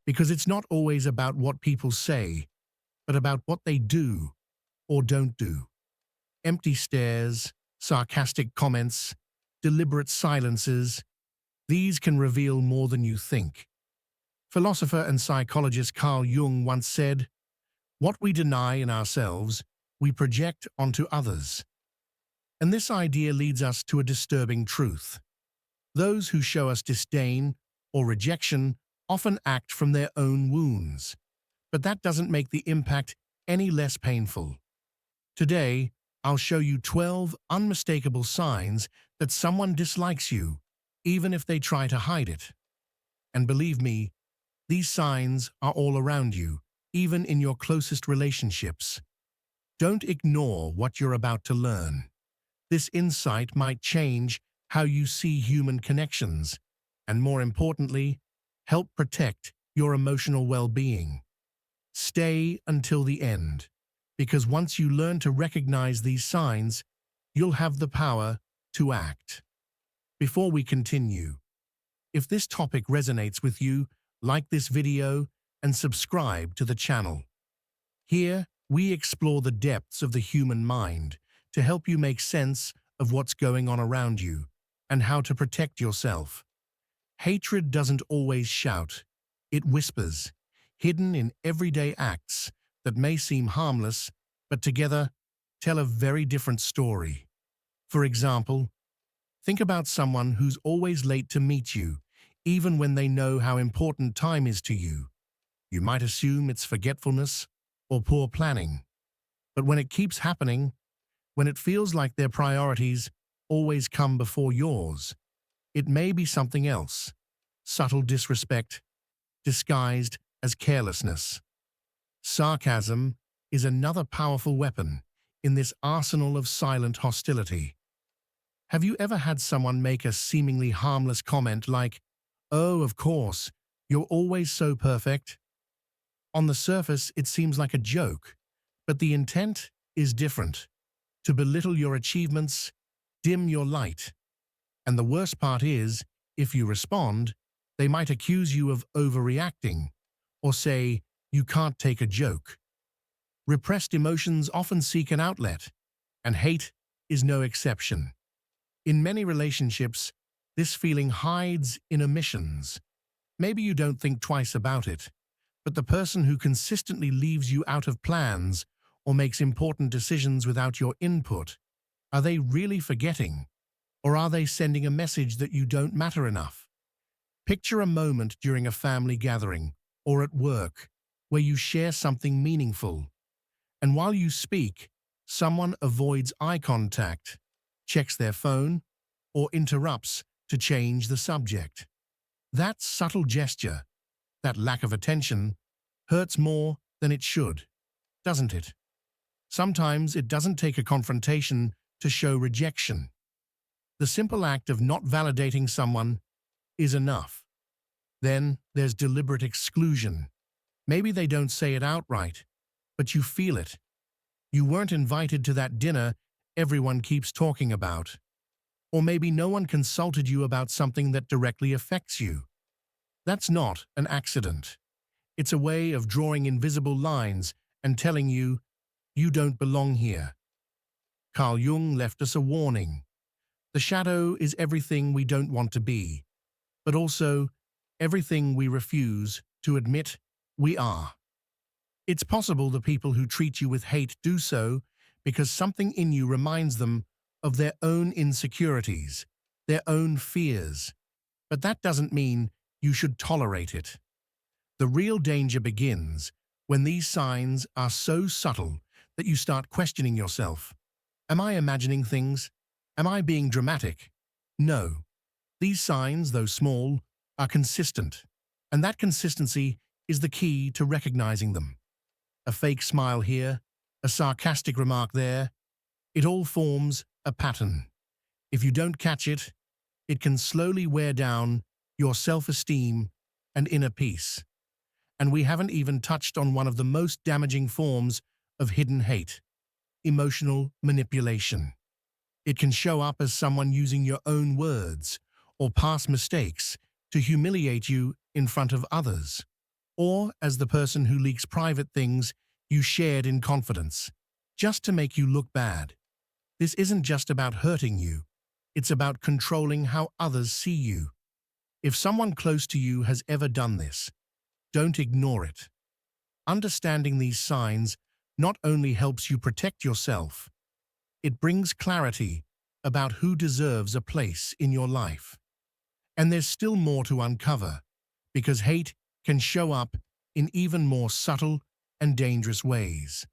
because it's not always about what people say, but about what they do or don't do. Empty stares, sarcastic comments, deliberate silences, these can reveal more than you think. Philosopher and psychologist Carl Jung once said, "What we deny in ourselves, we project onto others." And this idea leads us to a disturbing truth. Those who show us disdain or rejection often act from their own wounds, but that doesn't make the impact any less painful. Today, I'll show you 12 unmistakable signs that someone dislikes you, even if they try to hide it. And believe me, these signs are all around you, even in your closest relationships. Don't ignore what you're about to learn. This insight might change how you see human connections, and more importantly, help protect your emotional well-being. Stay until the end, because once you learn to recognize these signs, you'll have the power to act. Before we continue, if this topic resonates with you, like this video and subscribe to the channel. Here, we explore the depths of the human mind to help you make sense of what's going on around you and how to protect yourself. Hatred doesn't always shout, it whispers, hidden in everyday acts that may seem harmless, but together tell a very different story. For example, think about someone who's always late to meet you, even when they know how important time is to you. You might assume it's forgetfulness or poor planning. But when it keeps happening, when it feels like their priorities always come before yours, it may be something else, subtle disrespect, disguised as carelessness. Sarcasm is another powerful weapon in this arsenal of silent hostility. Have you ever had someone make a seemingly harmless comment like, "Oh, of course, you're always so perfect"? On the surface, it seems like a joke, but the intent is different. To belittle your achievements, dim your light. And the worst part is, if you respond, they might accuse you of overreacting or say you can't take a joke. Repressed emotions often seek an outlet, and hate is no exception. In many relationships, this feeling hides in omissions. Maybe you don't think twice about it, but the person who consistently leaves you out of plans or makes important decisions without your input, are they really forgetting? Or are they sending a message that you don't matter enough? Picture a moment during a family gathering or at work where you share something meaningful, and while you speak, someone avoids eye contact, checks their phone, or interrupts to change the subject. That subtle gesture, that lack of attention, hurts more than it should, doesn't it? Sometimes it doesn't take a confrontation to show rejection. The simple act of not validating someone is enough. Then there's deliberate exclusion. Maybe they don't say it outright, but you feel it. You weren't invited to that dinner everyone keeps talking about. Or maybe no one consulted you about something that directly affects you. That's not an accident. It's a way of drawing invisible lines and telling you, you don't belong here. Carl Jung left us a warning. The shadow is everything we don't want to be, but also everything we refuse to admit we are. It's possible the people who treat you with hate do so because something in you reminds them of their own insecurities, their own fears. But that doesn't mean you should tolerate it. The real danger begins when these signs are so subtle that you start questioning yourself. Am I imagining things? Am I being dramatic? No. These signs, though small, are consistent, and that consistency is the key to recognizing them. A fake smile here, a sarcastic remark there, it all forms a pattern. If you don't catch it, it can slowly wear down your self-esteem and inner peace. And we haven't even touched on one of the most damaging forms of hidden hate: emotional manipulation. It can show up as someone using your own words or past mistakes to humiliate you in front of others. or as the person who leaks private things you shared in confidence, just to make you look bad. This isn't just about hurting you, it's about controlling how others see you. If someone close to you has ever done this, don't ignore it. Understanding these signs not only helps you protect yourself, it brings clarity about who deserves a place in your life. And there's still more to uncover, because hate can show up in even more subtle and dangerous ways.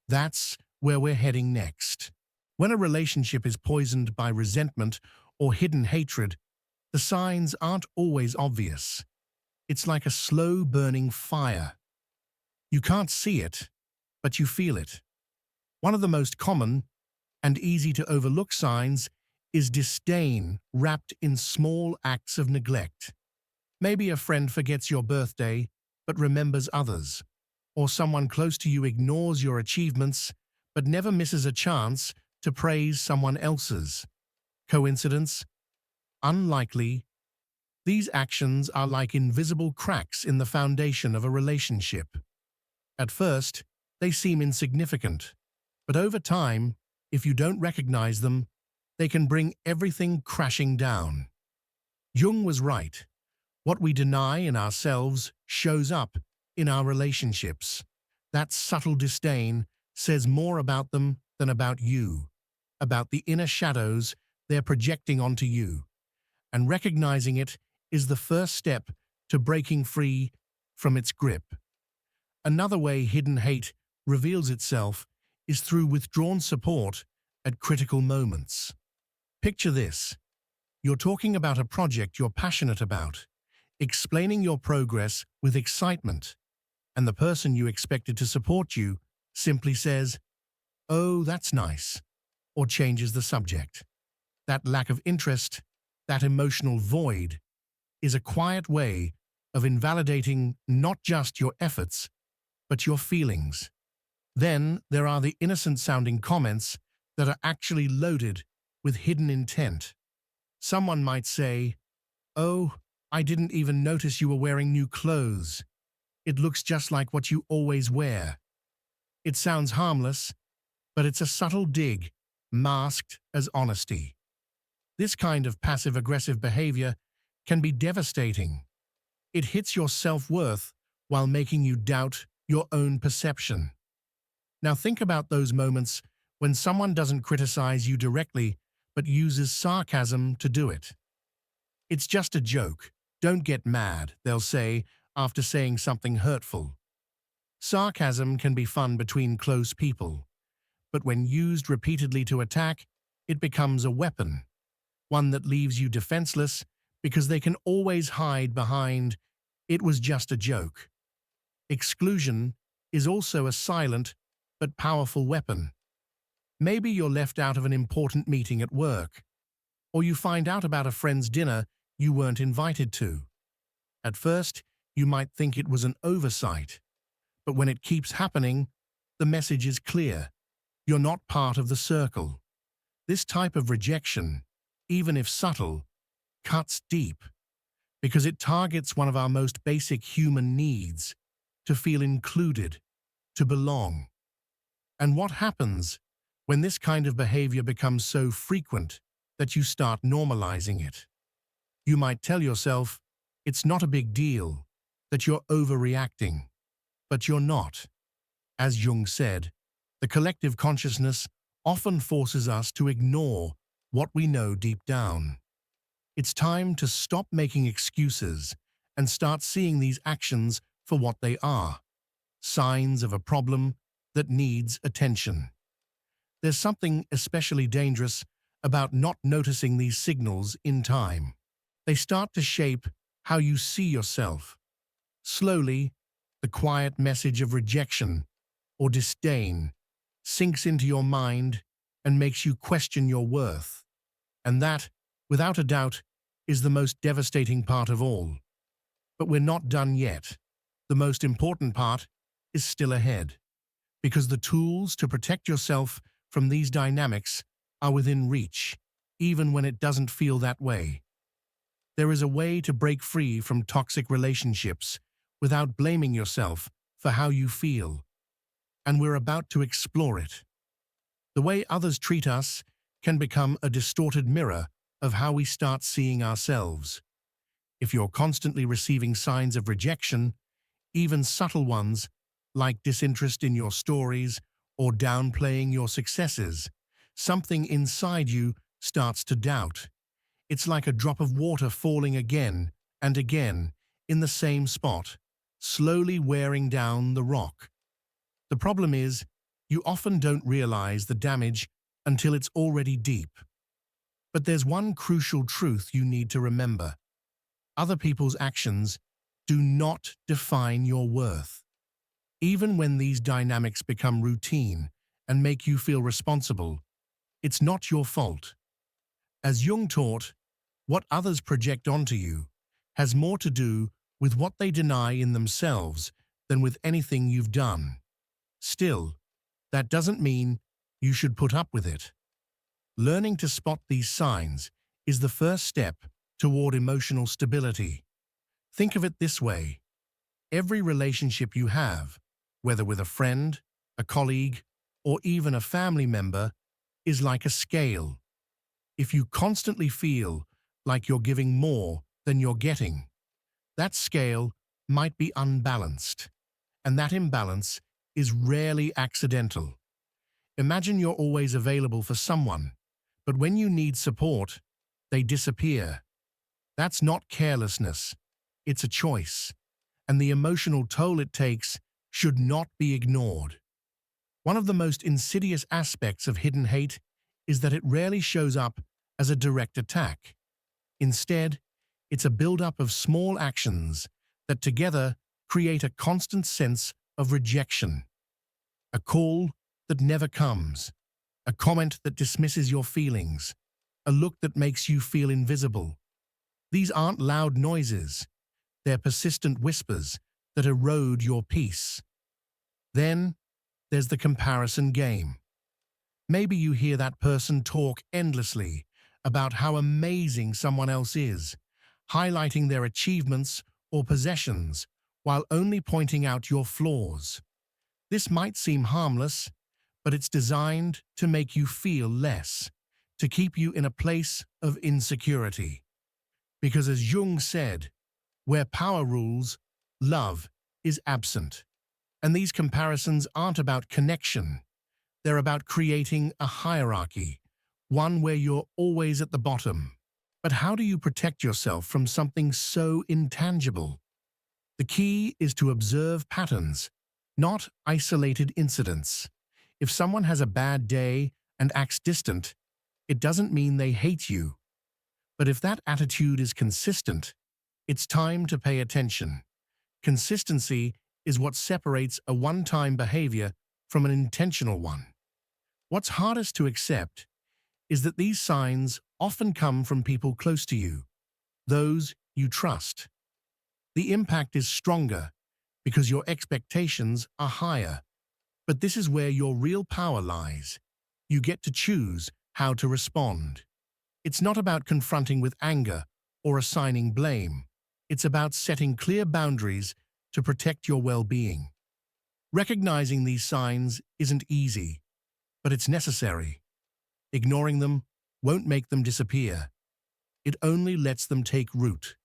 That's where we're heading next. When a relationship is poisoned by resentment or hidden hatred, the signs aren't always obvious. It's like a slow-burning fire. You can't see it, but you feel it. One of the most common and easy to overlook signs is disdain wrapped in small acts of neglect. Maybe a friend forgets your birthday but remembers others, or someone close to you ignores your achievements but never misses a chance to praise someone else's. Coincidence? Unlikely. These actions are like invisible cracks in the foundation of a relationship. At first, they seem insignificant, but over time, if you don't recognize them, they can bring everything crashing down. Jung was right. What we deny in ourselves shows up in our relationships. That subtle disdain says more about them than about you, about the inner shadows they're projecting onto you. And recognizing it is the first step to breaking free from its grip. Another way hidden hate reveals itself is through withdrawn support at critical moments. Picture this. You're talking about a project you're passionate about, explaining your progress with excitement, and the person you expected to support you simply says, "Oh, that's nice," or changes the subject. That lack of interest, that emotional void, is a quiet way of invalidating not just your efforts, but your feelings. Then there are the innocent-sounding comments that are actually loaded with hidden intent. Someone might say, "Oh, I didn't even notice you were wearing new clothes. It looks just like what you always wear." It sounds harmless, but it's a subtle dig, masked as honesty. This kind of passive-aggressive behavior can be devastating. It hits your self-worth while making you doubt your own perception. Now think about those moments when someone doesn't criticize you directly but uses sarcasm to do it. "It's just a joke. Don't get mad," they'll say after saying something hurtful. Sarcasm can be fun between close people, but when used repeatedly to attack, it becomes a weapon, one that leaves you defenseless because they can always hide behind, "It was just a joke." Exclusion is also a silent but powerful weapon. Maybe you're left out of an important meeting at work, or you find out about a friend's dinner you weren't invited to. At first, you might think it was an oversight, but when it keeps happening, the message is clear. You're not part of the circle. This type of rejection, even if subtle, cuts deep, because it targets one of our most basic human needs, to feel included, to belong. And what happens when this kind of behavior becomes so frequent that you start normalizing it? You might tell yourself, it's not a big deal, that you're overreacting. But you're not. As Jung said, the collective consciousness often forces us to ignore what we know deep down. It's time to stop making excuses and start seeing these actions for what they are: signs of a problem that needs attention. There's something especially dangerous about not noticing these signals in time. They start to shape how you see yourself. Slowly, the quiet message of rejection or disdain sinks into your mind and makes you question your worth. And that, without a doubt, is the most devastating part of all. But we're not done yet. The most important part is still ahead, because the tools to protect yourself from these dynamics are within reach, even when it doesn't feel that way. There is a way to break free from toxic relationships without blaming yourself for how you feel. And we're about to explore it. The way others treat us can become a distorted mirror of how we start seeing ourselves. If you're constantly receiving signs of rejection, even subtle ones like disinterest in your stories or downplaying your successes, something inside you starts to doubt. It's like a drop of water falling again and again in the same spot, slowly wearing down the rock. The problem is, you often don't realize the damage until it's already deep. But there's one crucial truth you need to remember. Other people's actions do not define your worth. Even when these dynamics become routine and make you feel responsible, it's not your fault. As Jung taught, what others project onto you has more to do with what they deny in themselves than with anything you've done. Still, that doesn't mean you should put up with it. Learning to spot these signs is the first step toward emotional stability. Think of it this way. Every relationship you have, whether with a friend, a colleague, or even a family member, is like a scale. If you constantly feel like you're giving more than you're getting, that scale might be unbalanced, and that imbalance is rarely accidental. Imagine you're always available for someone, but when you need support, they disappear. That's not carelessness, it's a choice, and the emotional toll it takes should not be ignored. One of the most insidious aspects of hidden hate is that it rarely shows up as a direct attack. Instead, it's a buildup of small actions that together create a constant sense of rejection. A call that never comes, a comment that dismisses your feelings, a look that makes you feel invisible. These aren't loud noises, they're persistent whispers that erode your peace. Then, there's the comparison game. Maybe you hear that person talk endlessly about how amazing someone else is, highlighting their achievements or possessions while only pointing out your flaws. This might seem harmless, but it's designed to make you feel less, to keep you in a place of insecurity. Because as Jung said, where power rules, love is absent. And these comparisons aren't about connection. They're about creating a hierarchy, one where you're always at the bottom. But how do you protect yourself from something so intangible? The key is to observe patterns, not isolated incidents. If someone has a bad day and acts distant, it doesn't mean they hate you. But if that attitude is consistent, it's time to pay attention. Consistency is what separates a one-time behavior from an intentional one. What's hardest to accept is that these signs often come from people close to you, those you trust. The impact is stronger because your expectations are higher. But this is where your real power lies. You get to choose how to respond. It's not about confronting with anger or assigning blame. It's about setting clear boundaries to protect your well-being. Recognizing these signs isn't easy, but it's necessary. Ignoring them won't make them disappear. It only lets them take root.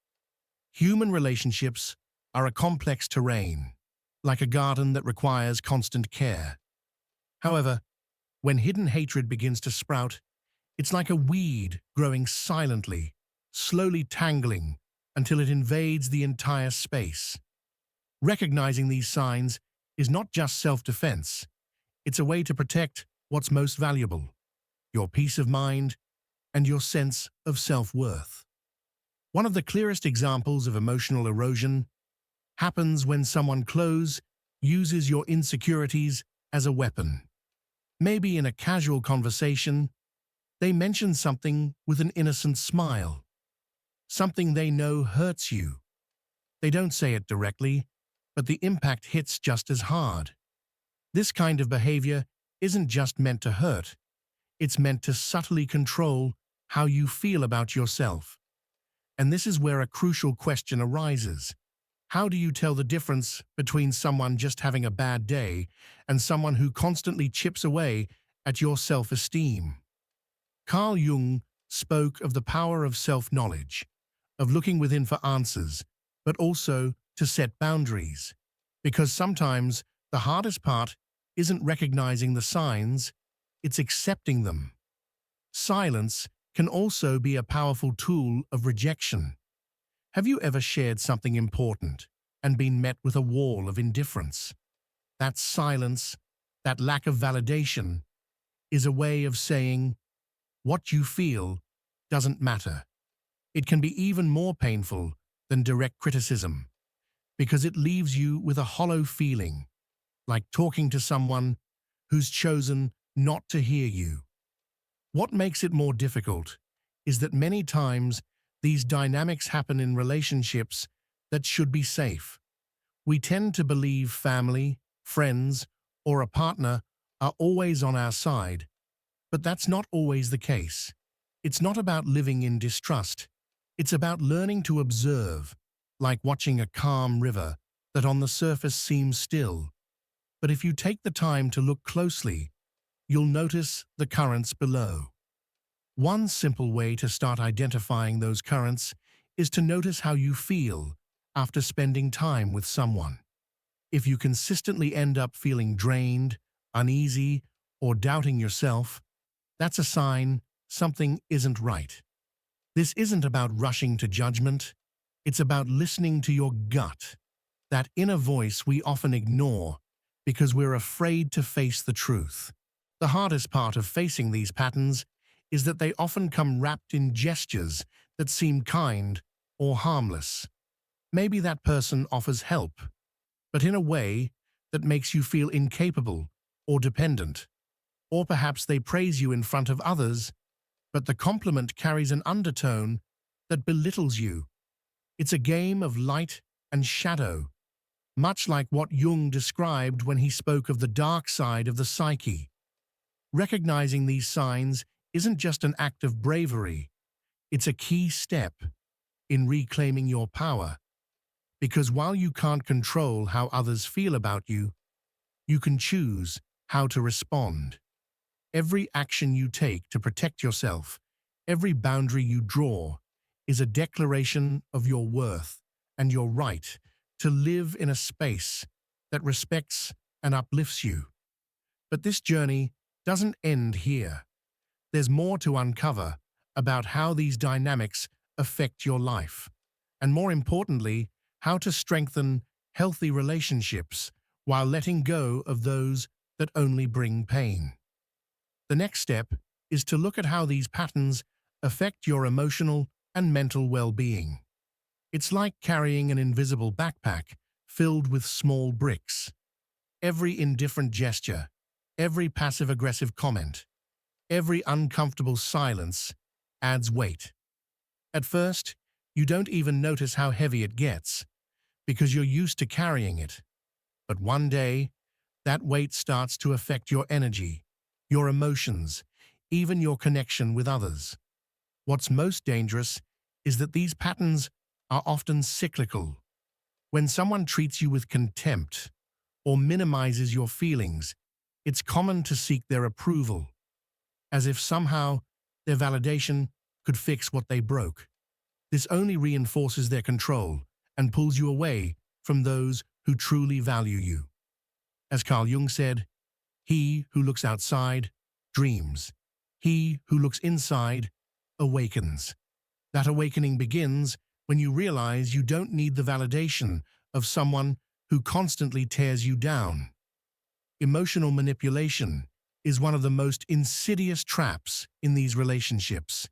Human relationships are a complex terrain, like a garden that requires constant care. However, when hidden hatred begins to sprout, it's like a weed growing silently, slowly tangling until it invades the entire space. Recognizing these signs is not just self-defense, it's a way to protect what's most valuable, your peace of mind and your sense of self-worth. One of the clearest examples of emotional erosion happens when someone close uses your insecurities as a weapon. Maybe in a casual conversation, they mention something with an innocent smile, something they know hurts you. They don't say it directly, but the impact hits just as hard. This kind of behavior isn't just meant to hurt, it's meant to subtly control how you feel about yourself. And this is where a crucial question arises. How do you tell the difference between someone just having a bad day and someone who constantly chips away at your self-esteem? Carl Jung spoke of the power of self-knowledge, of looking within for answers, but also to set boundaries. Because sometimes the hardest part isn't recognizing the signs, it's accepting them. Silence can also be a powerful tool of rejection. Have you ever shared something important and been met with a wall of indifference? That silence, that lack of validation, is a way of saying, what you feel doesn't matter. It can be even more painful than direct criticism, because it leaves you with a hollow feeling, like talking to someone who's chosen not to hear you. What makes it more difficult is that many times these dynamics happen in relationships that should be safe. We tend to believe family, friends, or a partner are always on our side, but that's not always the case. It's not about living in distrust. It's about learning to observe, like watching a calm river that on the surface seems still. But if you take the time to look closely, you'll notice the currents below. One simple way to start identifying those currents is to notice how you feel after spending time with someone. If you consistently end up feeling drained, uneasy, or doubting yourself, that's a sign something isn't right. This isn't about rushing to judgment. It's about listening to your gut, that inner voice we often ignore because we're afraid to face the truth. The hardest part of facing these patterns is that they often come wrapped in gestures that seem kind or harmless. Maybe that person offers help, but in a way that makes you feel incapable or dependent. Or perhaps they praise you in front of others, but the compliment carries an undertone that belittles you. It's a game of light and shadow, much like what Jung described when he spoke of the dark side of the psyche. Recognizing these signs isn't just an act of bravery, it's a key step in reclaiming your power. Because while you can't control how others feel about you, you can choose how to respond. Every action you take to protect yourself, every boundary you draw, is a declaration of your worth and your right to live in a space that respects and uplifts you. But this journey doesn't end here. There's more to uncover about how these dynamics affect your life, and more importantly, how to strengthen healthy relationships while letting go of those that only bring pain. The next step is to look at how these patterns affect your emotional and mental well-being. It's like carrying an invisible backpack filled with small bricks. Every indifferent gesture, every passive-aggressive comment, every uncomfortable silence adds weight. At first, you don't even notice how heavy it gets, because you're used to carrying it. But one day, that weight starts to affect your energy, your emotions, even your connection with others. What's most dangerous is that these patterns are often cyclical. When someone treats you with contempt or minimizes your feelings, it's common to seek their approval, as if somehow their validation could fix what they broke. This only reinforces their control and pulls you away from those who truly value you. As Carl Jung said, "He who looks outside dreams. He who looks inside awakens." That awakening begins when you realize you don't need the validation of someone who constantly tears you down. Emotional manipulation is one of the most insidious traps in these relationships.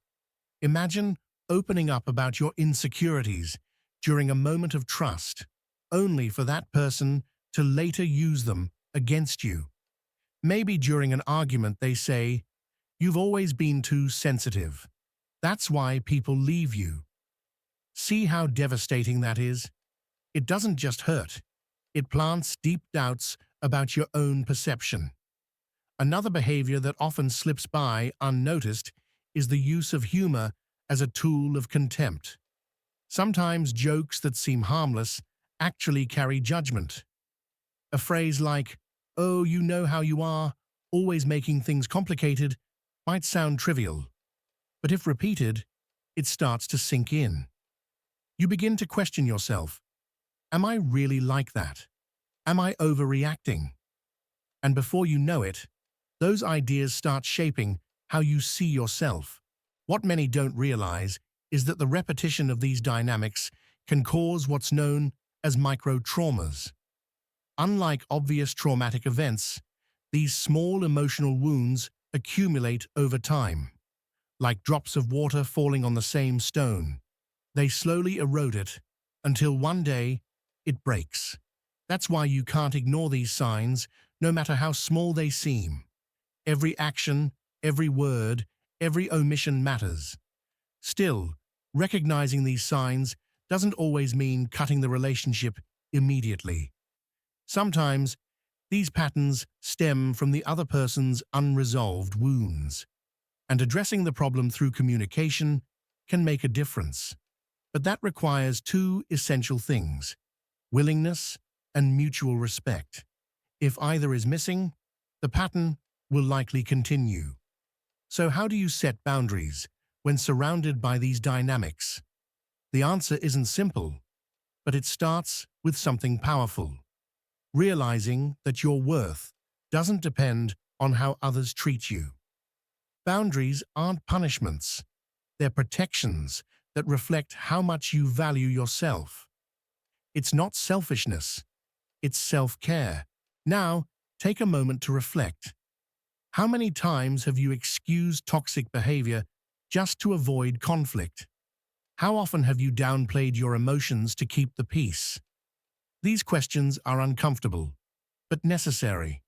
Imagine opening up about your insecurities during a moment of trust, only for that person to later use them against you. Maybe during an argument they say, "You've always been too sensitive. That's why people leave you." See how devastating that is? It doesn't just hurt. It plants deep doubts about your own perception. Another behavior that often slips by unnoticed is the use of humor as a tool of contempt. Sometimes jokes that seem harmless actually carry judgment. A phrase like, "Oh, you know how you are, always making things complicated," might sound trivial, but if repeated, it starts to sink in. You begin to question yourself. Am I really like that? Am I overreacting? And before you know it, those ideas start shaping how you see yourself. What many don't realize is that the repetition of these dynamics can cause what's known as micro-traumas. Unlike obvious traumatic events, these small emotional wounds accumulate over time. Like drops of water falling on the same stone, they slowly erode it until one day it breaks. That's why you can't ignore these signs, no matter how small they seem. Every action, every word, every omission matters. Still, recognizing these signs doesn't always mean cutting the relationship immediately. Sometimes, these patterns stem from the other person's unresolved wounds, and addressing the problem through communication can make a difference. But that requires two essential things: willingness and mutual respect. If either is missing, the pattern will likely continue. So how do you set boundaries when surrounded by these dynamics? The answer isn't simple, but it starts with something powerful. Realizing that your worth doesn't depend on how others treat you. Boundaries aren't punishments, they're protections that reflect how much you value yourself. It's not selfishness, it's self-care. Now, take a moment to reflect. How many times have you excused toxic behavior just to avoid conflict? How often have you downplayed your emotions to keep the peace? These questions are uncomfortable, but necessary,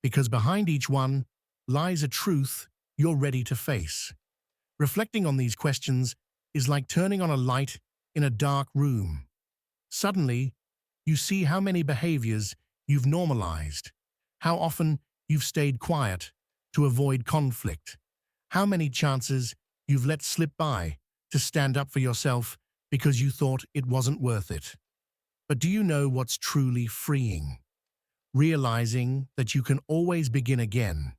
because behind each one lies a truth you're ready to face. Reflecting on these questions is like turning on a light in a dark room. Suddenly, you see how many behaviors you've normalized, how often you've stayed quiet to avoid conflict, how many chances you've let slip by to stand up for yourself because you thought it wasn't worth it. But do you know what's truly freeing? Realizing that you can always begin again,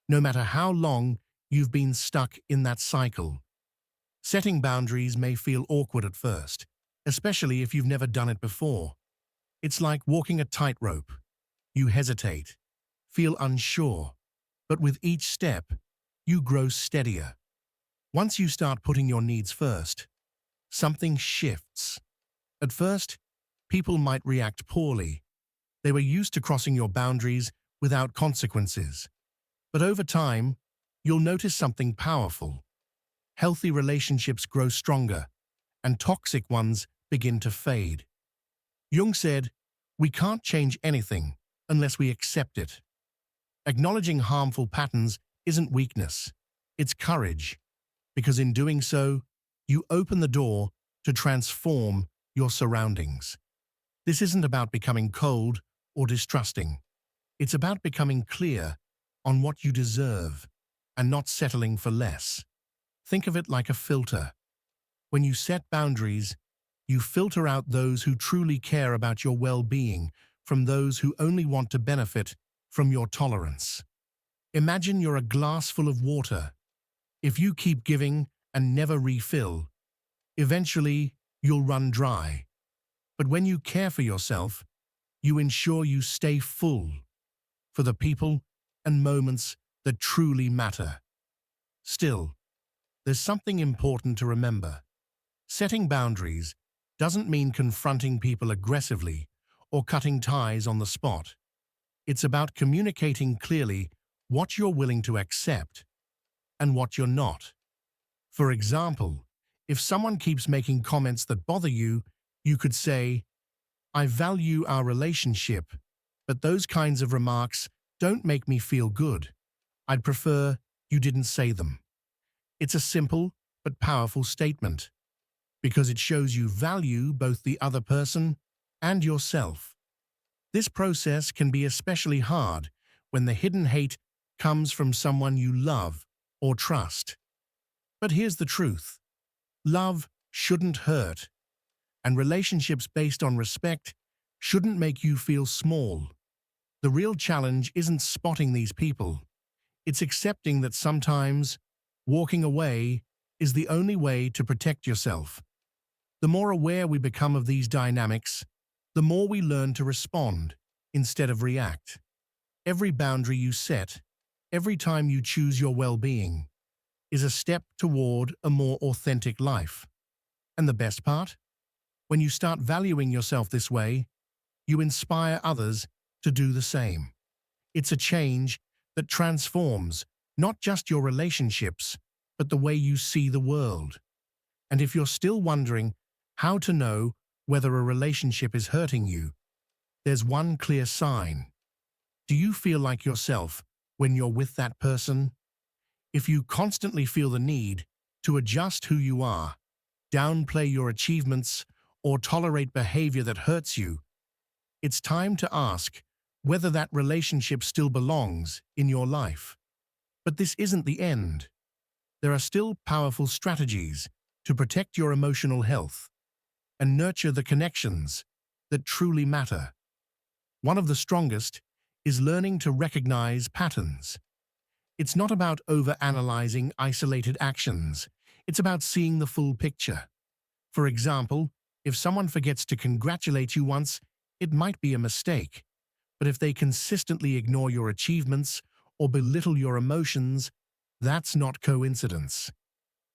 no matter how long you've been stuck in that cycle. Setting boundaries may feel awkward at first, especially if you've never done it before. It's like walking a tightrope. You hesitate, feel unsure, but with each step, you grow steadier. Once you start putting your needs first, something shifts. At first, people might react poorly. They were used to crossing your boundaries without consequences. But over time, you'll notice something powerful. Healthy relationships grow stronger, and toxic ones begin to fade. Jung said, "We can't change anything unless we accept it." Acknowledging harmful patterns isn't weakness, it's courage, because in doing so, you open the door to transform your surroundings. This isn't about becoming cold or distrusting. It's about becoming clear on what you deserve and not settling for less. Think of it like a filter. When you set boundaries, you filter out those who truly care about your well-being from those who only want to benefit from your tolerance. Imagine you're a glass full of water. If you keep giving and never refill, eventually you'll run dry. But when you care for yourself, you ensure you stay full for the people and moments that truly matter. Still, there's something important to remember. Setting boundaries doesn't mean confronting people aggressively or cutting ties on the spot. It's about communicating clearly what you're willing to accept and what you're not. For example, if someone keeps making comments that bother you, you could say, "I value our relationship, but those kinds of remarks don't make me feel good. I'd prefer you didn't say them." It's a simple but powerful statement, because it shows you value both the other person and yourself. This process can be especially hard when the hidden hate comes from someone you love or trust. But here's the truth. Love shouldn't hurt. And relationships based on respect shouldn't make you feel small. The real challenge isn't spotting these people. It's accepting that sometimes walking away is the only way to protect yourself. The more aware we become of these dynamics, the more we learn to respond instead of react. Every boundary you set, every time you choose your well-being, is a step toward a more authentic life. And the best part? When you start valuing yourself this way, you inspire others to do the same. It's a change that transforms not just your relationships, but the way you see the world. And if you're still wondering how to know whether a relationship is hurting you, there's one clear sign. Do you feel like yourself when you're with that person? If you constantly feel the need to adjust who you are, downplay your achievements, or tolerate behavior that hurts you, it's time to ask whether that relationship still belongs in your life. But this isn't the end. There are still powerful strategies to protect your emotional health and nurture the connections that truly matter. One of the strongest is learning to recognize patterns. It's not about overanalyzing isolated actions. It's about seeing the full picture. For example, if someone forgets to congratulate you once, it might be a mistake. But if they consistently ignore your achievements or belittle your emotions, that's not coincidence.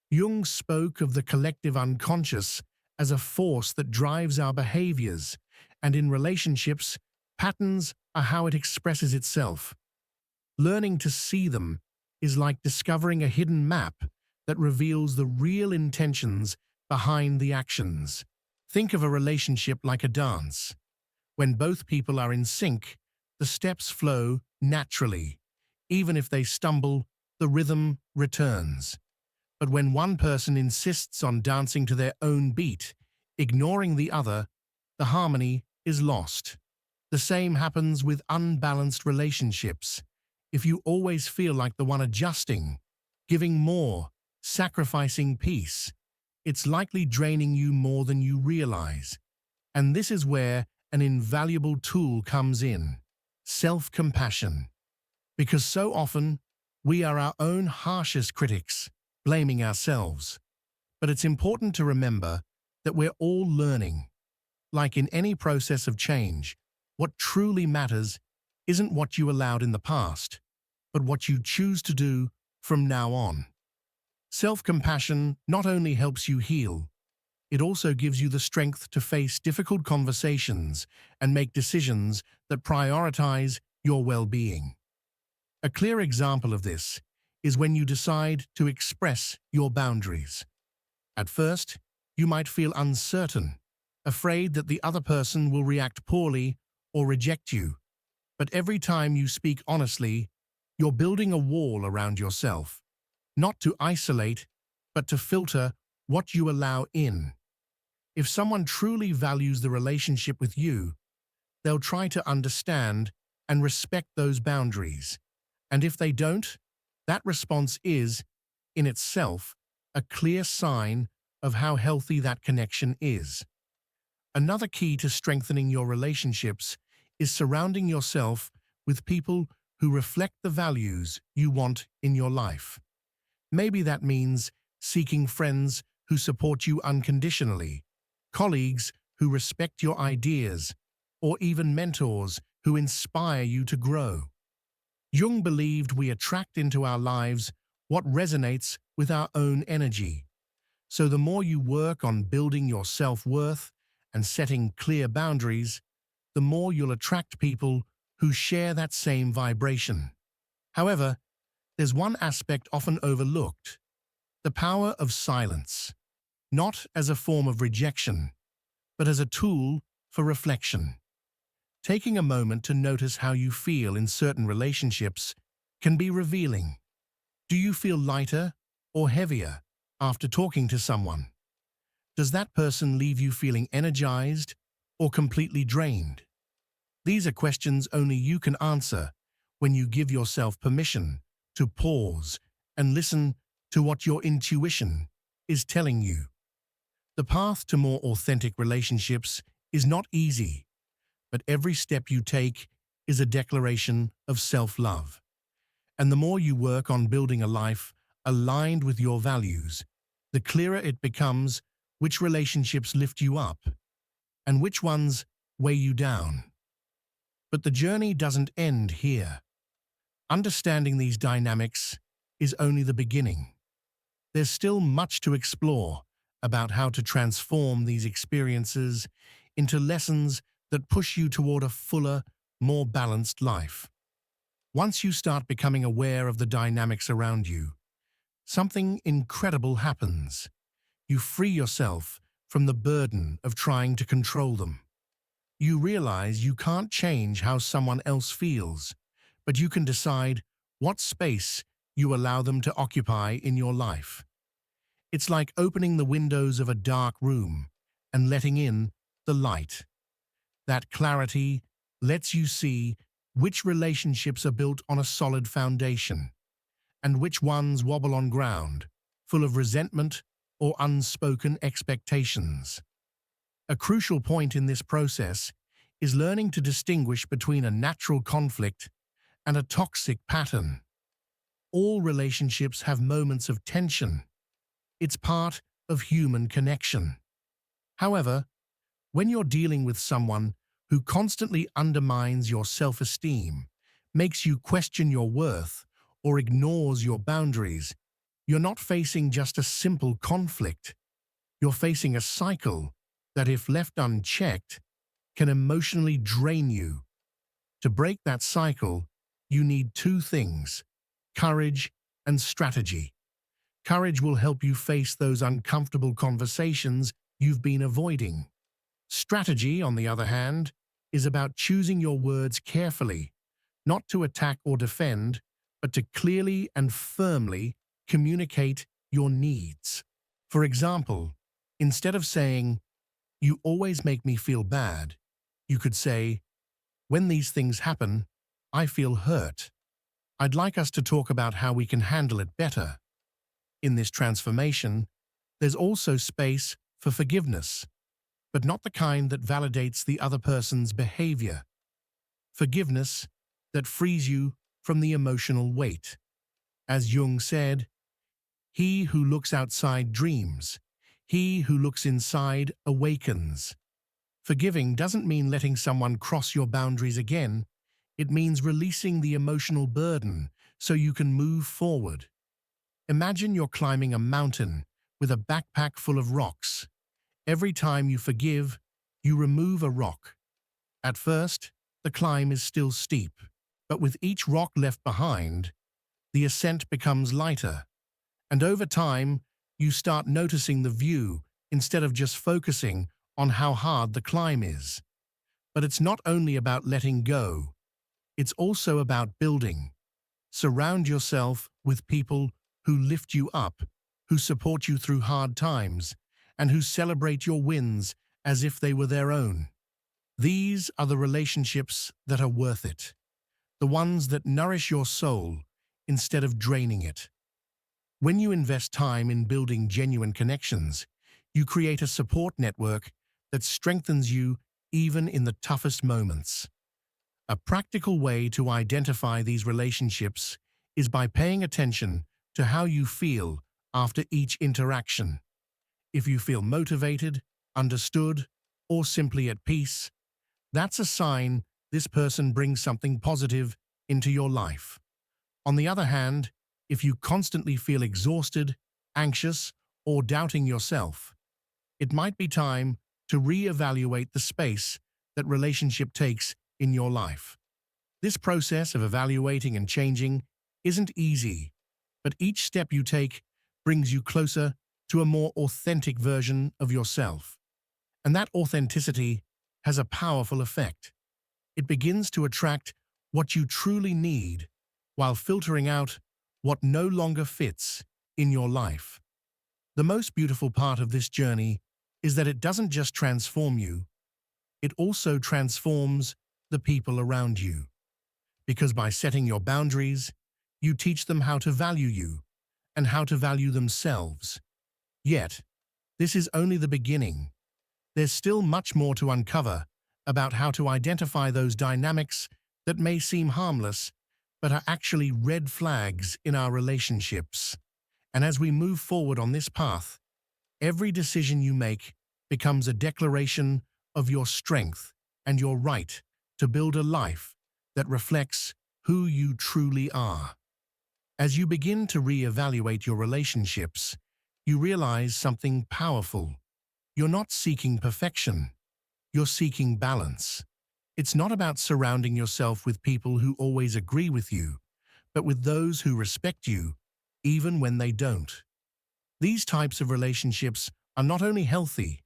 Jung spoke of the collective unconscious as a force that drives our behaviors, and in relationships, patterns are how it expresses itself. Learning to see them is like discovering a hidden map that reveals the real intentions behind the actions. Think of a relationship like a dance. When both people are in sync, the steps flow naturally. Even if they stumble, the rhythm returns. But when one person insists on dancing to their own beat, ignoring the other, the harmony is lost. The same happens with unbalanced relationships. If you always feel like the one adjusting, giving more, sacrificing peace, it's likely draining you more than you realize. And this is where an invaluable tool comes in: self-compassion. Because so often, we are our own harshest critics, blaming ourselves. But it's important to remember that we're all learning. Like in any process of change, what truly matters isn't what you allowed in the past, but what you choose to do from now on. Self-compassion not only helps you heal, it also gives you the strength to face difficult conversations and make decisions that prioritize your well-being. A clear example of this is when you decide to express your boundaries. At first, you might feel uncertain, afraid that the other person will react poorly or reject you. But every time you speak honestly, you're building a wall around yourself, not to isolate, but to filter what you allow in. If someone truly values the relationship with you, they'll try to understand and respect those boundaries. And if they don't, that response is, in itself, a clear sign of how healthy that connection is. Another key to strengthening your relationships is surrounding yourself with people who reflect the values you want in your life. Maybe that means seeking friends who support you unconditionally, colleagues who respect your ideas, or even mentors who inspire you to grow. Jung believed we attract into our lives what resonates with our own energy. So the more you work on building your self-worth and setting clear boundaries, the more you'll attract people who share that same vibration. However, there's one aspect often overlooked: the power of silence. Not as a form of rejection, but as a tool for reflection. Taking a moment to notice how you feel in certain relationships can be revealing. Do you feel lighter or heavier after talking to someone? Does that person leave you feeling energized or completely drained? These are questions only you can answer when you give yourself permission to pause and listen to what your intuition is telling you. The path to more authentic relationships is not easy, but every step you take is a declaration of self-love. And the more you work on building a life aligned with your values, the clearer it becomes which relationships lift you up and which ones weigh you down. But the journey doesn't end here. Understanding these dynamics is only the beginning. There's still much to explore about how to transform these experiences into lessons that push you toward a fuller, more balanced life. Once you start becoming aware of the dynamics around you, something incredible happens. You free yourself from the burden of trying to control them. You realize you can't change how someone else feels, but you can decide what space you allow them to occupy in your life. It's like opening the windows of a dark room and letting in the light. That clarity lets you see which relationships are built on a solid foundation and which ones wobble on ground, full of resentment or unspoken expectations. A crucial point in this process is learning to distinguish between a natural conflict and a toxic pattern. All relationships have moments of tension. It's part of human connection. However, when you're dealing with someone who constantly undermines your self-esteem, makes you question your worth, or ignores your boundaries, you're not facing just a simple conflict. You're facing a cycle that, if left unchecked, can emotionally drain you. To break that cycle, you need two things: courage and strategy. Courage will help you face those uncomfortable conversations you've been avoiding. Strategy, on the other hand, is about choosing your words carefully, not to attack or defend, but to clearly and firmly communicate your needs. For example, instead of saying, "You always make me feel bad," you could say, "When these things happen, I feel hurt. I'd like us to talk about how we can handle it better." In this transformation, there's also space for forgiveness, but not the kind that validates the other person's behavior. Forgiveness that frees you from the emotional weight. As Jung said, "He who looks outside dreams. He who looks inside awakens." Forgiving doesn't mean letting someone cross your boundaries again. It means releasing the emotional burden so you can move forward. Imagine you're climbing a mountain with a backpack full of rocks. Every time you forgive, you remove a rock. At first, the climb is still steep, but with each rock left behind, the ascent becomes lighter. And over time, you start noticing the view instead of just focusing on how hard the climb is. But it's not only about letting go, it's also about building. Surround yourself with people who lift you up, who support you through hard times, and who celebrate your wins as if they were their own. These are the relationships that are worth it, the ones that nourish your soul instead of draining it. When you invest time in building genuine connections, you create a support network that strengthens you even in the toughest moments. A practical way to identify these relationships is by paying attention to how you feel after each interaction. If you feel motivated, understood, or simply at peace, that's a sign this person brings something positive into your life. On the other hand, if you constantly feel exhausted, anxious, or doubting yourself, it might be time to reevaluate the space that relationship takes in your life. This process of evaluating and changing isn't easy, but each step you take brings you closer to a more authentic version of yourself. And that authenticity has a powerful effect. It begins to attract what you truly need while filtering out what no longer fits in your life. The most beautiful part of this journey is that it doesn't just transform you, it also transforms the people around you. Because by setting your boundaries, you teach them how to value you and how to value themselves. Yet, This is only the beginning. There's still much more to uncover about how to identify those dynamics that may seem harmless, but are actually red flags in our relationships. And as we move forward on this path, every decision you make becomes a declaration of your strength and your right to build a life that reflects who you truly are. As you begin to re-evaluate your relationships, you realize something powerful. You're not seeking perfection. You're seeking balance. It's not about surrounding yourself with people who always agree with you, but with those who respect you, even when they don't. These types of relationships are not only healthy,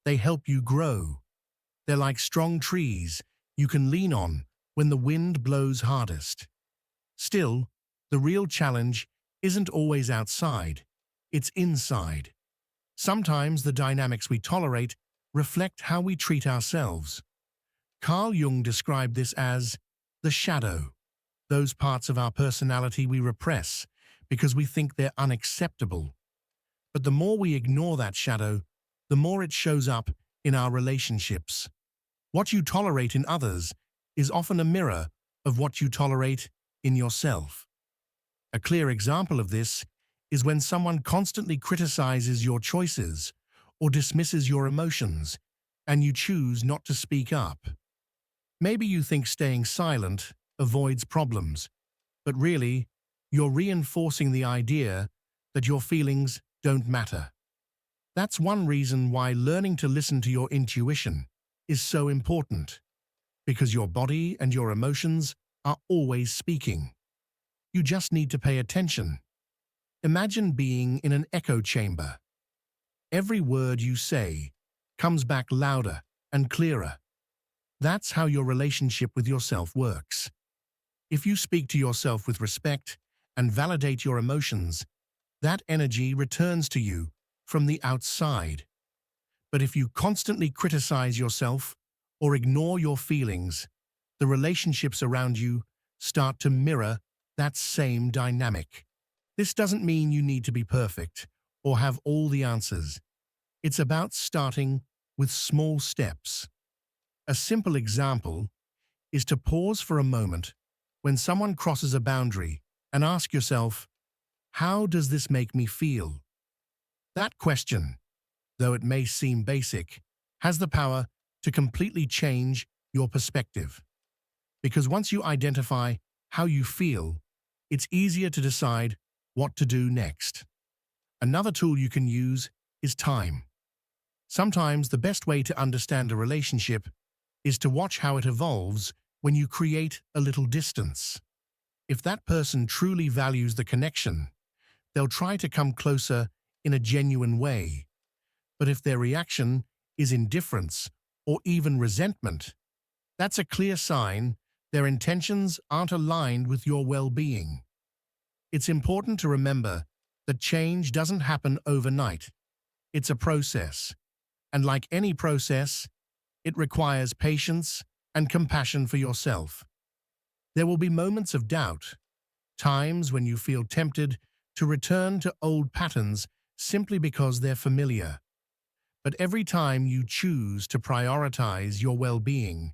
they help you grow. They're like strong trees you can lean on when the wind blows hardest. Still, the real challenge isn't always outside, it's inside. Sometimes the dynamics we tolerate reflect how we treat ourselves. Carl Jung described this as the shadow, those parts of our personality we repress because we think they're unacceptable. But the more we ignore that shadow, the more it shows up in our relationships. What you tolerate in others is often a mirror of what you tolerate in yourself. A clear example of this is when someone constantly criticizes your choices or dismisses your emotions, and you choose not to speak up. Maybe you think staying silent avoids problems, but really, you're reinforcing the idea that your feelings don't matter. That's one reason why learning to listen to your intuition is so important, because your body and your emotions are always speaking. You just need to pay attention. Imagine being in an echo chamber. Every word you say comes back louder and clearer. That's how your relationship with yourself works. If you speak to yourself with respect and validate your emotions, that energy returns to you from the outside. But if you constantly criticize yourself or ignore your feelings, the relationships around you start to mirror that same dynamic. This doesn't mean you need to be perfect or have all the answers. It's about starting with small steps. A simple example is to pause for a moment when someone crosses a boundary and ask yourself, how does this make me feel? That question, though it may seem basic, has the power to completely change your perspective. Because once you identify how you feel, it's easier to decide what to do next. Another tool you can use is time. Sometimes the best way to understand a relationship is to watch how it evolves when you create a little distance. If that person truly values the connection, they'll try to come closer in a genuine way. But if their reaction is indifference or even resentment, that's a clear sign their intentions aren't aligned with your well-being. It's important to remember that change doesn't happen overnight. It's a process. And like any process, it requires patience and compassion for yourself. There will be moments of doubt, times when you feel tempted to return to old patterns simply because they're familiar. But every time you choose to prioritize your well-being,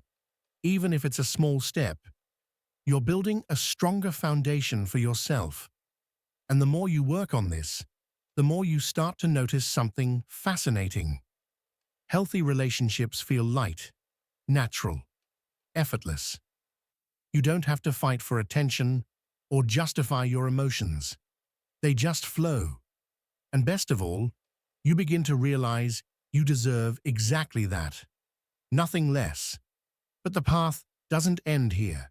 even if it's a small step, you're building a stronger foundation for yourself. And the more you work on this, the more you start to notice something fascinating. Healthy relationships feel light, natural, effortless. You don't have to fight for attention or justify your emotions. They just flow. And best of all, you begin to realize you deserve exactly that. Nothing less. But the path doesn't end here.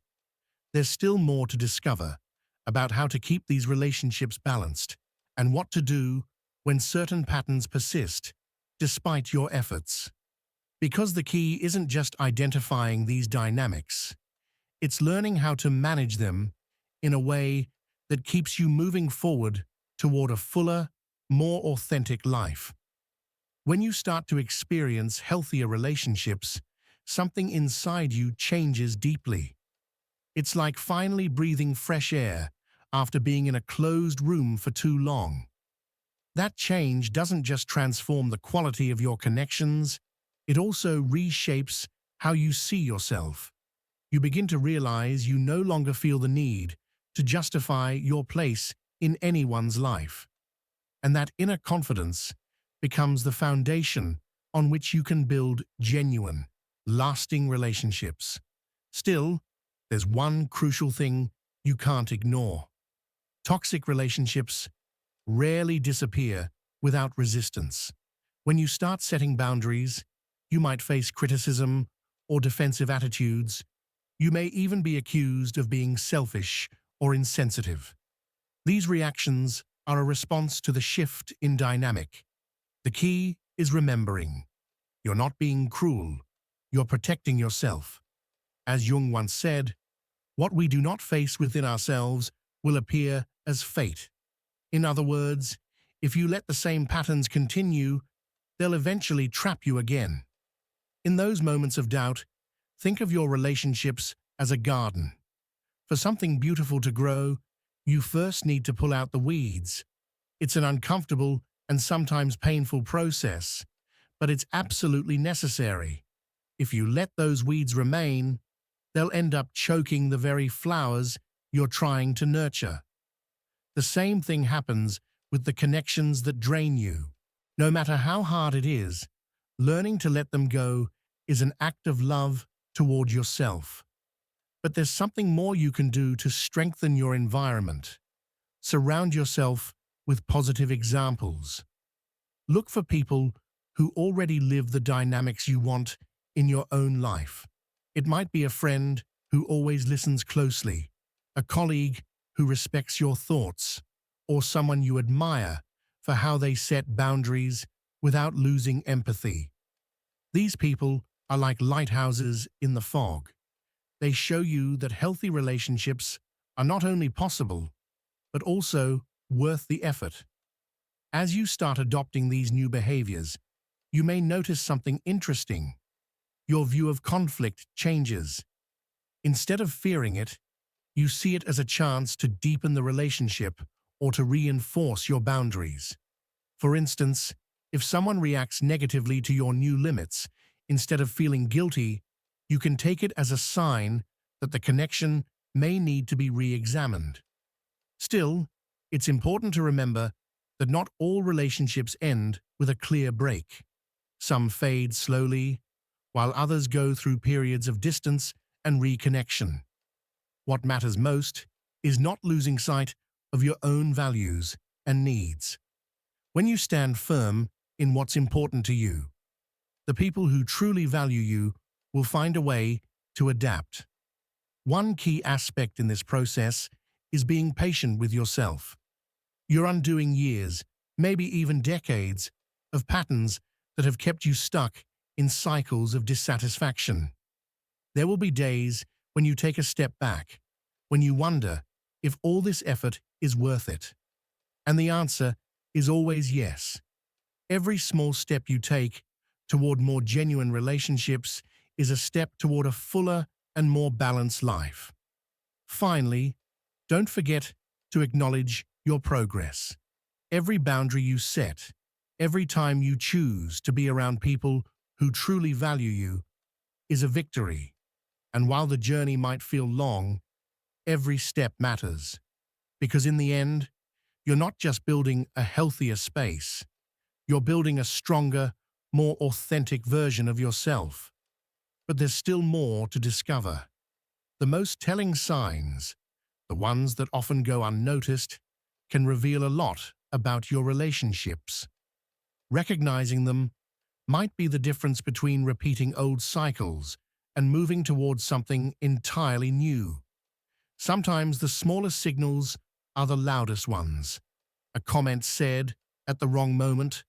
There's still more to discover about how to keep these relationships balanced and what to do when certain patterns persist, despite your efforts. Because the key isn't just identifying these dynamics, it's learning how to manage them in a way that keeps you moving forward toward a fuller, more authentic life. When you start to experience healthier relationships, something inside you changes deeply. It's like finally breathing fresh air after being in a closed room for too long. That change doesn't just transform the quality of your connections, it also reshapes how you see yourself. You begin to realize you no longer feel the need to justify your place in anyone's life. And that inner confidence becomes the foundation on which you can build genuine, lasting relationships. Still, there's one crucial thing you can't ignore. Toxic relationships rarely disappear without resistance. When you start setting boundaries, you might face criticism or defensive attitudes. You may even be accused of being selfish or insensitive. These reactions are a response to the shift in dynamic. The key is remembering, you're not being cruel, you're protecting yourself. As Jung once said, what we do not face within ourselves will appear as fate. In other words, if you let the same patterns continue, they'll eventually trap you again. In those moments of doubt, think of your relationships as a garden. For something beautiful to grow, you first need to pull out the weeds. It's an uncomfortable and sometimes painful process, but it's absolutely necessary. If you let those weeds remain, they'll end up choking the very flowers you're trying to nurture. The same thing happens with the connections that drain you. No matter how hard it is, learning to let them go is an act of love toward yourself. But there's something more you can do to strengthen your environment. Surround yourself with positive examples. Look for people who already live the dynamics you want in your own life. It might be a friend who always listens closely, a colleague who respects your thoughts, or someone you admire for how they set boundaries without losing empathy. These people are like lighthouses in the fog. They show you that healthy relationships are not only possible, but also worth the effort. As you start adopting these new behaviors, you may notice something interesting. Your view of conflict changes. Instead of fearing it, you see it as a chance to deepen the relationship or to reinforce your boundaries. For instance, if someone reacts negatively to your new limits, instead of feeling guilty, you can take it as a sign that the connection may need to be re-examined. Still, it's important to remember that not all relationships end with a clear break. Some fade slowly, while others go through periods of distance and reconnection. What matters most is not losing sight of your own values and needs. When you stand firm in what's important to you, the people who truly value you will find a way to adapt. One key aspect in this process is being patient with yourself. You're undoing years, maybe even decades, of patterns that have kept you stuck in cycles of dissatisfaction. There will be days when you take a step back, when you wonder if all this effort is worth it. And the answer is always yes. Every small step you take toward more genuine relationships is a step toward a fuller and more balanced life. Finally, don't forget to acknowledge your progress. Every boundary you set, every time you choose to be around people who truly value you, is a victory. And while the journey might feel long, every step matters. Because in the end, you're not just building a healthier space, you're building a stronger, more authentic version of yourself. But there's still more to discover. The most telling signs, the ones that often go unnoticed, can reveal a lot about your relationships. Recognizing them might be the difference between repeating old cycles and moving towards something entirely new. Sometimes the smallest signals are the loudest ones. A comment said at the wrong moment,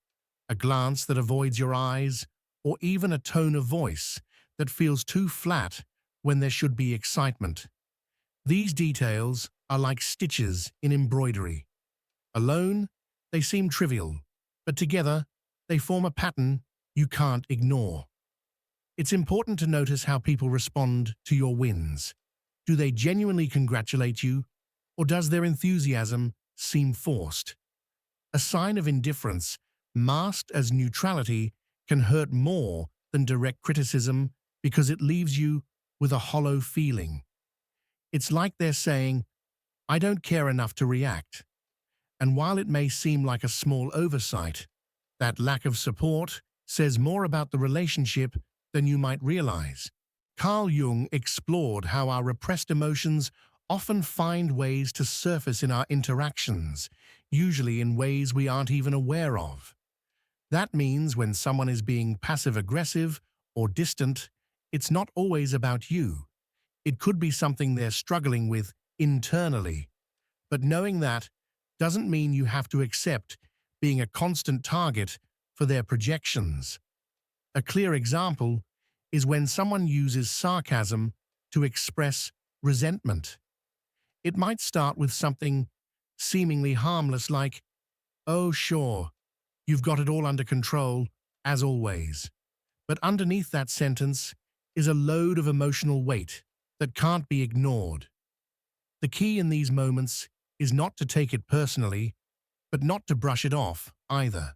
a glance that avoids your eyes, or even a tone of voice that feels too flat when there should be excitement. These details are like stitches in embroidery. Alone, they seem trivial, but together, they form a pattern you can't ignore. It's important to notice how people respond to your wins. Do they genuinely congratulate you, or does their enthusiasm seem forced? A sign of indifference, masked as neutrality, can hurt more than direct criticism because it leaves you with a hollow feeling. It's like they're saying, "I don't care enough to react." And while it may seem like a small oversight, that lack of support says more about the relationship than you might realize. Carl Jung explored how our repressed emotions often find ways to surface in our interactions, usually in ways we aren't even aware of. That means when someone is being passive-aggressive or distant, it's not always about you. It could be something they're struggling with internally. But knowing that doesn't mean you have to accept being a constant target for their projections. A clear example is when someone uses sarcasm to express resentment. It might start with something seemingly harmless like, "Oh, sure, you've got it all under control, as always." But underneath that sentence is a load of emotional weight that can't be ignored. The key in these moments is not to take it personally, but not to brush it off either.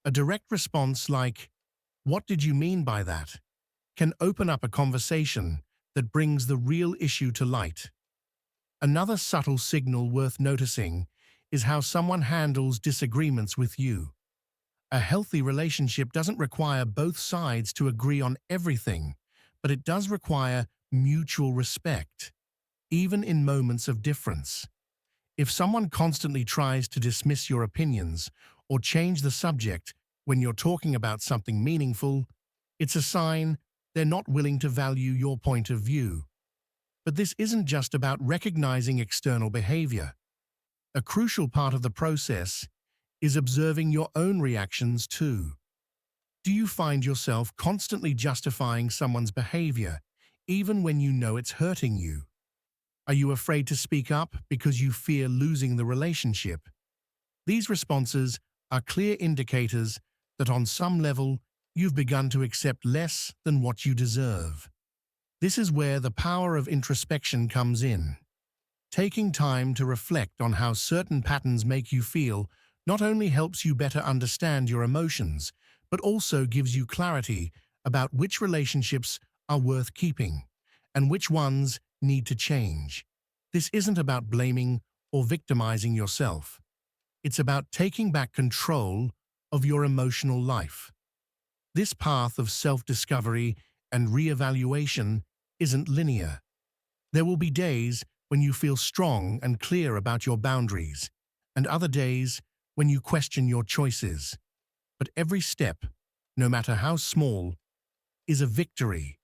A direct response like, "What did you mean by that?" can open up a conversation that brings the real issue to light. Another subtle signal worth noticing is how someone handles disagreements with you. A healthy relationship doesn't require both sides to agree on everything, but it does require mutual respect, even in moments of difference. If someone constantly tries to dismiss your opinions or change the subject when you're talking about something meaningful, it's a sign they're not willing to value your point of view. But this isn't just about recognizing external behavior. A crucial part of the process is observing your own reactions too. Do you find yourself constantly justifying someone's behavior, even when you know it's hurting you? Are you afraid to speak up because you fear losing the relationship? These responses are clear indicators that on some level you've begun to accept less than what you deserve. This is where the power of introspection comes in. Taking time to reflect on how certain patterns make you feel not only helps you better understand your emotions, but also gives you clarity about which relationships are worth keeping and which ones need to change. This isn't about blaming or victimizing yourself. It's about taking back control of your emotional life. This path of self-discovery and re-evaluation isn't linear. There will be days when you feel strong and clear about your boundaries, and other days when you question your choices. But every step, no matter how small, is a victory,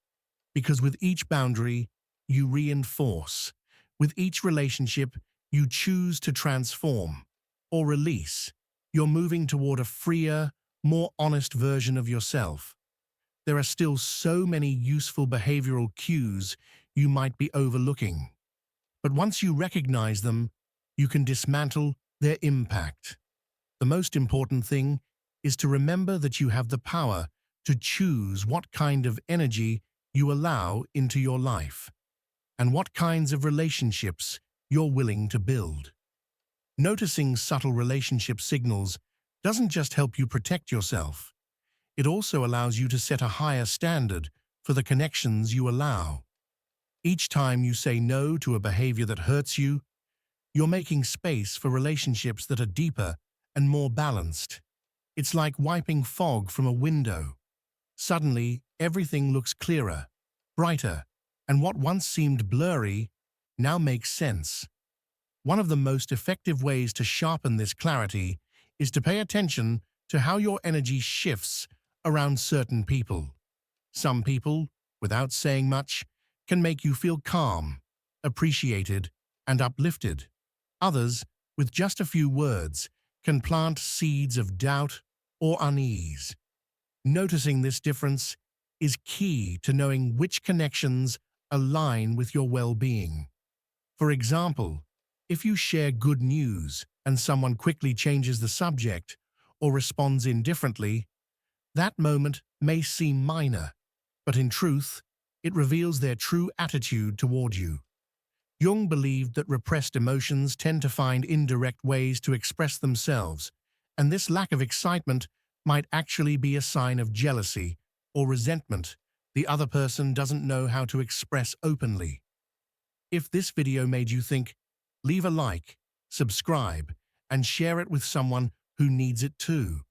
because with each boundary, you reinforce. With each relationship, you choose to transform or release. You're moving toward a freer, more honest version of yourself. There are still so many useful behavioral cues you might be overlooking. But once you recognize them, you can dismantle their impact. The most important thing is to remember that you have the power to choose what kind of energy you allow into your life and what kinds of relationships you're willing to build. Noticing subtle relationship signals doesn't just help you protect yourself. It also allows you to set a higher standard for the connections you allow. Each time you say no to a behavior that hurts you, you're making space for relationships that are deeper and more balanced. It's like wiping fog from a window. Suddenly, everything looks clearer, brighter, and what once seemed blurry now makes sense. One of the most effective ways to sharpen this clarity is to pay attention to how your energy shifts around certain people. Some people, without saying much, can make you feel calm, appreciated, and uplifted. Others, with just a few words, can plant seeds of doubt or unease. Noticing this difference is key to knowing which connections align with your well-being. For example, if you share good news and someone quickly changes the subject or responds indifferently, that moment may seem minor, but in truth, it reveals their true attitude toward you. Jung believed that repressed emotions tend to find indirect ways to express themselves, And this lack of excitement might actually be a sign of jealousy or resentment the other person doesn't know how to express openly. If this video made you think, leave a like, subscribe, and share it with someone who needs it too.